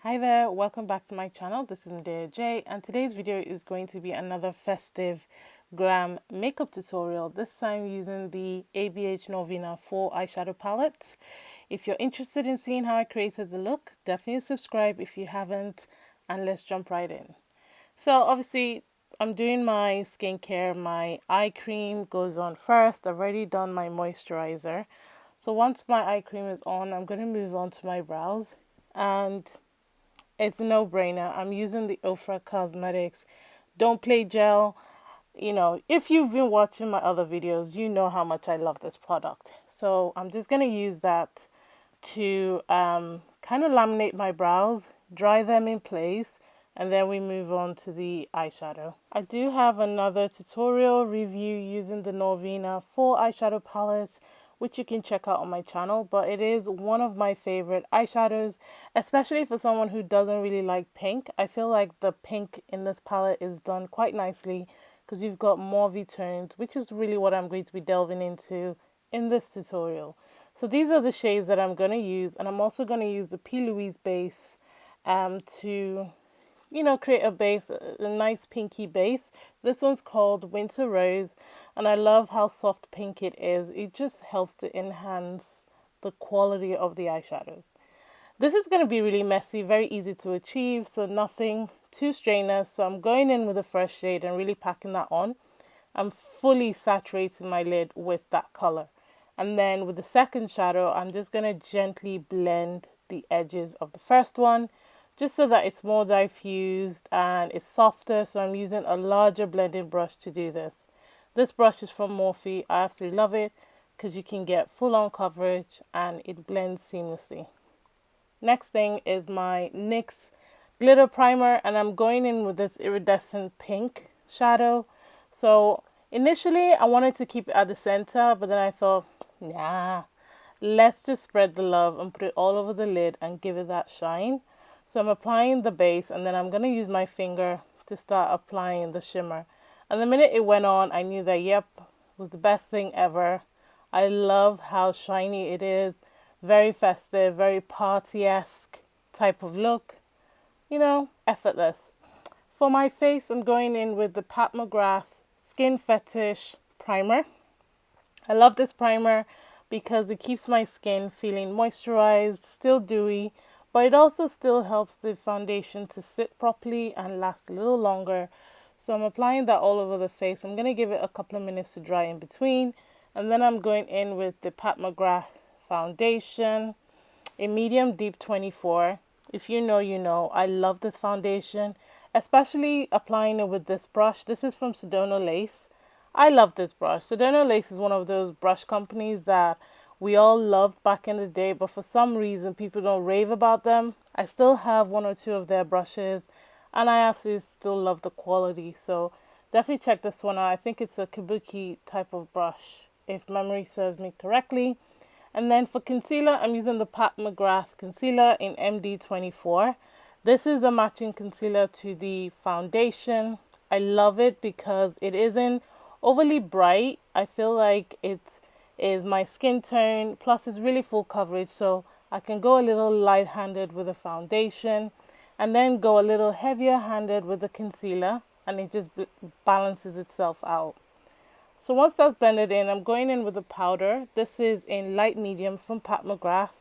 Hi there, welcome back to my channel. This is Ndea J, and today's video is going to be another festive glam makeup tutorial, this time using the ABH Norvina 4 eyeshadow palette. If you're interested in seeing how I created the look, definitely subscribe if you haven't, and let's jump right in. So obviously I'm doing my skincare. My eye cream goes on first. I've already done my moisturizer. So once my eye cream is on, I'm going to move on to my brows, and it's a no-brainer. I'm using the Ofra Cosmetics Don't Play Gel. You know, if you've been watching my other videos, you know how much I love this product. So I'm just going to use that to kind of laminate my brows, dry them in place, and then we move on to the eyeshadow. I do have another tutorial review using the Norvina 4 eyeshadow palette, which you can check out on my channel, but it is one of my favorite eyeshadows, especially for someone who doesn't really like pink. I feel like the pink in this palette is done quite nicely because you've got mauvey tones, which is really what I'm going to be delving into in this tutorial. So these are the shades that I'm going to use, and I'm also going to use the Plouise base to, you know, create a base, a nice pinky base. This one's called Winter Rose, and I love how soft pink it is. It just helps to enhance the quality of the eyeshadows. This is going to be really messy, very easy to achieve, so nothing too strenuous. So I'm going in with the first shade and really packing that on. I'm fully saturating my lid with that color. And then with the second shadow, I'm just going to gently blend the edges of the first one, just so that it's more diffused and it's softer. So I'm using a larger blending brush to do this. This brush is from Morphe. I absolutely love it because you can get full-on coverage and it blends seamlessly. Next thing is my NYX Glitter Primer, and I'm going in with this iridescent pink shadow. So initially I wanted to keep it at the center, but then I thought, nah, let's just spread the love and put it all over the lid and give it that shine. So I'm applying the base, and then I'm going to use my finger to start applying the shimmer. And the minute it went on, I knew that, yep, it was the best thing ever. I love how shiny it is. Very festive, very party-esque type of look. You know, effortless. For my face, I'm going in with the Mcgrath Skin Fetish Primer. I love this primer because it keeps my skin feeling moisturized, still dewy, but it also still helps the foundation to sit properly and last a little longer. So I'm applying that all over the face. I'm going to give it a couple of minutes to dry in between, and then I'm going in with the Mcgrath Foundation, a medium deep 24. If you know, you know. I love this foundation, especially applying it with this brush. This is from Sedona Lace. I love this brush. Sedona Lace is one of those brush companies that we all loved back in the day, but for some reason people don't rave about them. I still have one or two of their brushes, and I absolutely still love the quality. So definitely check this one out. I think it's a kabuki type of brush, if memory serves me correctly. And then for concealer, I'm using the Mcgrath concealer in MD24. This is a matching concealer to the foundation. I love it because it isn't overly bright. I feel like it is my skin tone, plus it's really full coverage, so I can go a little light-handed with the foundation and then go a little heavier-handed with the concealer, and it just balances itself out. So once that's blended in, I'm going in with the powder. This is in light medium from Mcgrath.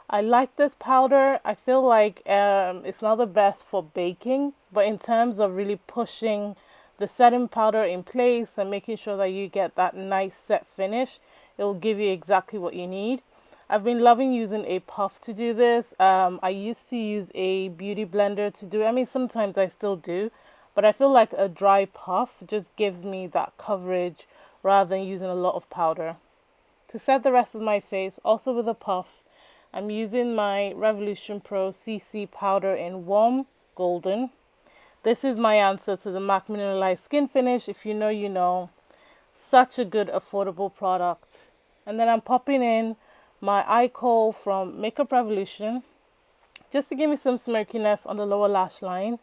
I like this powder. I feel like it's not the best for baking, but in terms of really pushing the setting powder in place and making sure that you get that nice set finish, it will give you exactly what you need. I've been loving using a puff to do this. I used to use a beauty blender to do it. I mean, sometimes I still do, but I feel like a dry puff just gives me that coverage rather than using a lot of powder. To set the rest of my face, also with a puff, I'm using my Revolution Pro CC powder in Warm Golden. This is my answer to the MAC Mineralized Skin Finish. If you know, you know. Such a good, affordable product. And then I'm popping in my eye kohl from Makeup Revolution, just to give me some smirkiness on the lower lash line.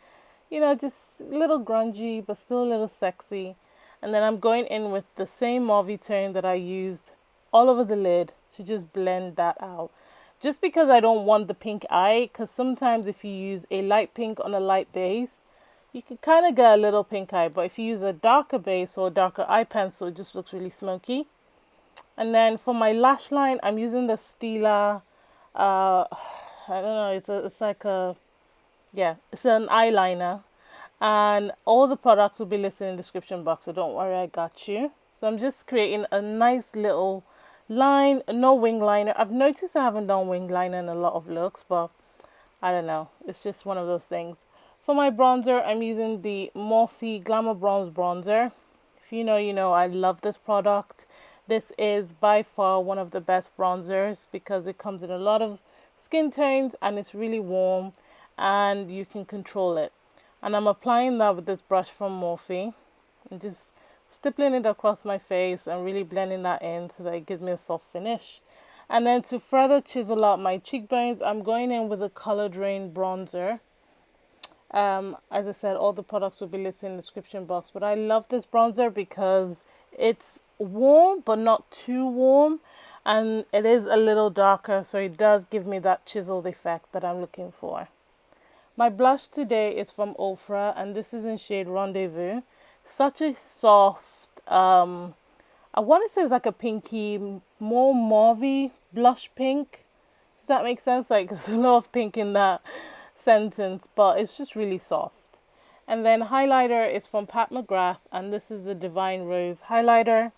You know, just a little grungy, but still a little sexy. And then I'm going in with the same mauvey tone that I used all over the lid to just blend that out. just because I don't want the pink eye, because sometimes if you use a light pink on a light base, you can kind of get a little pink eye, but if you use a darker base or a darker eye pencil, it just looks really smoky. And then for my lash line, I'm using the Stila, I don't know, it's like a, yeah, it's an eyeliner. And all the products will be listed in the description box, so don't worry, I got you. So I'm just creating a nice little line, no wing liner. I've noticed I haven't done wing liner in a lot of looks, but I don't know, it's just one of those things. For my bronzer, I'm using the Morphe Glamour Bronze Bronzer. If you know, you know, I love this product. This is by far one of the best bronzers because it comes in a lot of skin tones and it's really warm and you can control it. And I'm applying that with this brush from Morphe and just stippling it across my face and really blending that in so that it gives me a soft finish. And then to further chisel out my cheekbones, I'm going in with a Colored Raine bronzer. As I said, all the products will be listed in the description box, but I love this bronzer because it's warm but not too warm, and it is a little darker, so it does give me that chiseled effect that I'm looking for. My blush today is from Ofra, and this is in shade Rendezvous. Such a soft, I want to say it's like a pinky, more mauvey blush pink. Does that make sense? Like there's a lot of pink in that sentence, but it's just really soft. And then highlighter is from Pat McGrath, and this is the Divine Rose highlighter.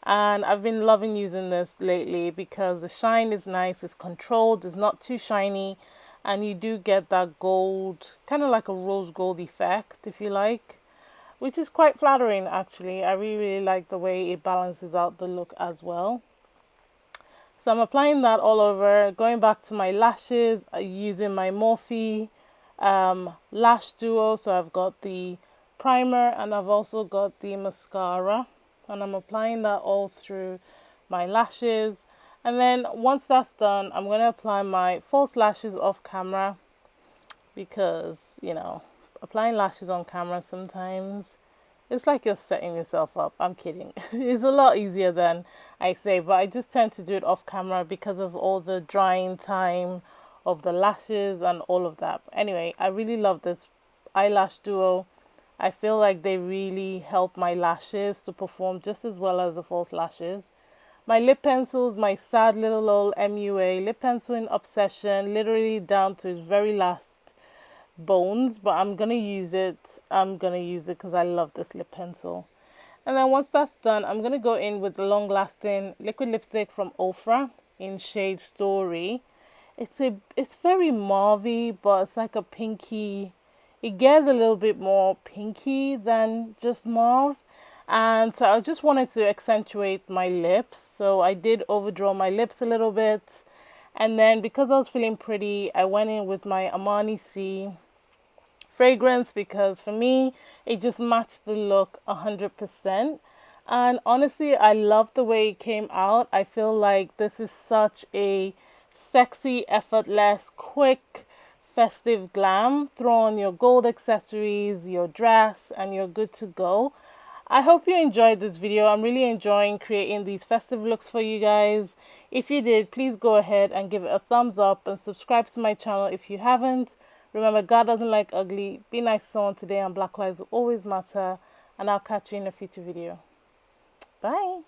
And I've been loving using this lately because the shine is nice, it's controlled, it's not too shiny, and you do get that gold, kind of like a rose gold effect, if you like, which is quite flattering actually. I really like the way it balances out the look as well. So I'm applying that all over, going back to my lashes, using my Morphe lash duo. So I've got the primer and I've also got the mascara, and I'm applying that all through my lashes. And then once that's done, I'm going to apply my false lashes off camera because, you know, applying lashes on camera sometimes it's like you're setting yourself up. I'm kidding. It's a lot easier than I say, but I just tend to do it off camera because of all the drying time of the lashes and all of that. But anyway, I really love this eyelash duo. I feel like they really help my lashes to perform just as well as the false lashes. My lip pencils, my sad little old MUA lip pencil in Obsession, literally down to its very last bones, but I'm gonna use it because I love this lip pencil. And then once that's done, I'm gonna go in with the long lasting liquid lipstick from Ofra in shade Story. It's very mauvey, but it's like a pinky, it gets a little bit more pinky than just mauve, and so I just wanted to accentuate my lips, so I did overdraw my lips a little bit. And then because I was feeling pretty, I went in with my Armani C fragrance because for me it just matched the look 100%. And honestly, I love the way it came out. I feel like this is such a sexy, effortless, quick, festive glam. Throw on your gold accessories, your dress, and you're good to go. I hope you enjoyed this video. I'm really enjoying creating these festive looks for you guys. If you did, please go ahead and give it a thumbs up and subscribe to my channel if you haven't. Remember, God doesn't like ugly. Be nice to someone today, and Black lives will always matter. And I'll catch you in a future video. Bye.